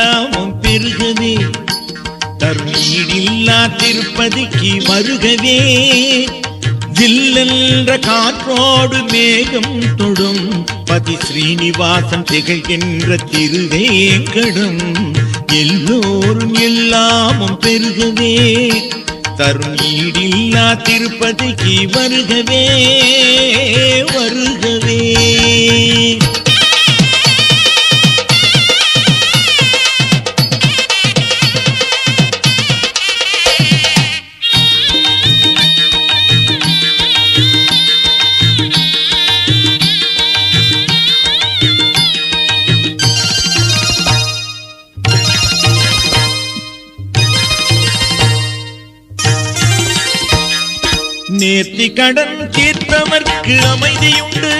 எல்லாமும் பெருகவே தர்மீடில்லா திருப்பதிக்கு வருகவே ஜில்லென்ற காற்றோடு மேகம் தொடும் பதி ஸ்ரீனிவாசன் திகழ்கின்ற திருவேங்கடம் எல்லோரும் எல்லாமும் பெருகவே தர்மீடில்லா திருப்பதிக்கு வருகவே வருகவே. நேர்த்தி கடன் தீர்த்தவர்க்கு அமைதியுண்டு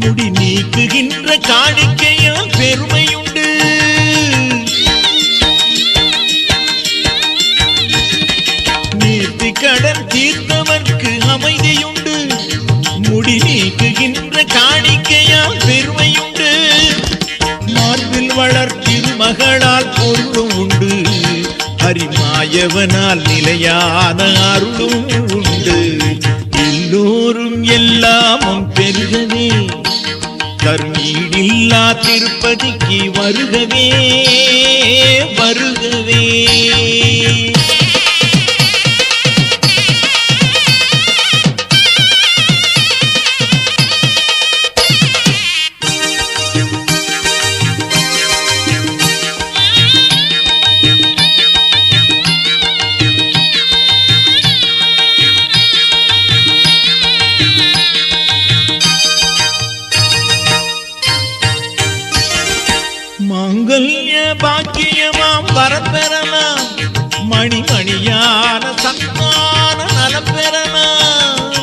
முடி நீக்குகின்ற காணிக்கையால் பெருமையுண்டு. நேர்த்தி கடன் தீர்த்தவர்க்கு அமைதியுண்டு முடி நீக்குகின்ற காணிக்கையால் பெருமையுண்டு. மார்பில் வளர் திருமகளால் பொருளும் உண்டு ஹரிமாயவனால் நிலையான அருளும் உண்டு. எல்லோரும் எல்லாமும் பெருகவே தர்மீடில்லா திருப்பதிக்கு வருகவே வருகவே. மாங்கல்ய பாக்கியமாம் வரப்பெறலாம் மணிமணியான சத்தான நலம் பெறலாம்.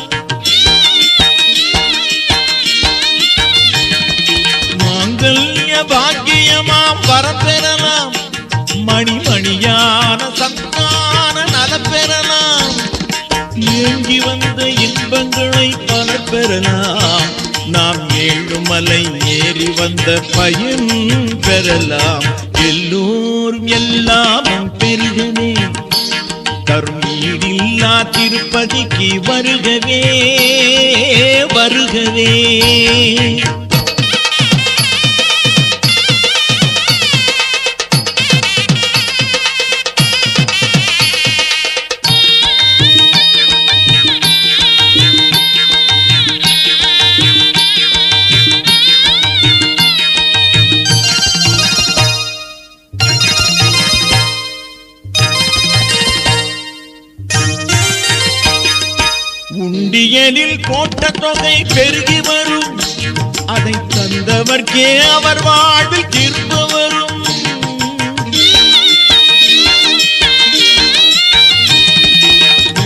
மாங்கல்ய பாக்கியமாம் வரப்பெறலாம் மணிமணியான சத்தான நலம் பெறலாம். ஏங்கி வந்த இன்பங்களை பல பெறலாம் நாம் ஏழுமலை ஏறி வந்த பயன் பெறலாம். எல்லோரும் எல்லாமும் பெருகவே தர்மீடில்லா திருப்பதிக்கு வருகவே வருகவே. உண்டியலில் போட்ட தொகை பெருகி வரும் அதை தந்தவர்க்கே அவர் வாழ்வில் திரும்ப வரும்.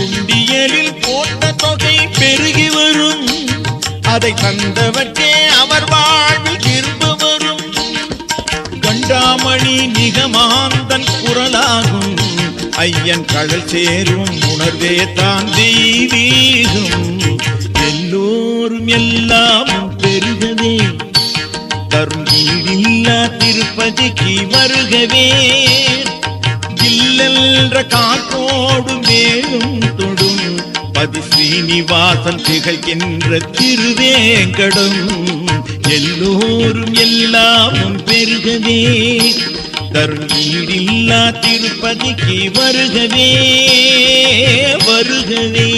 உண்டியலில் போட்ட தொகை பெருகி வரும் அதை தந்தவர்க்கே அவர் வாழ்வில் திரும்ப வரும். கண்டாமணி நிகமாந்தன் குரலாகும் ஐயன் கடல் சேரும் உணர்வே தான் தெய்வீகம். எல்லோரும் எல்லாமும் பெருகவே தர்மீடில்லா திருப்பதிக்கு வருகவே இல்லென்ற காற்றோடு மேலும் தொடும் பதி ஸ்ரீனிவாசன் திகழ்கின்ற திருவேங்கடம். எல்லோரும் எல்லாமும் பெருகவே தர்மீடில்லா திருப்பதிக்கு வருகவே வருகவே.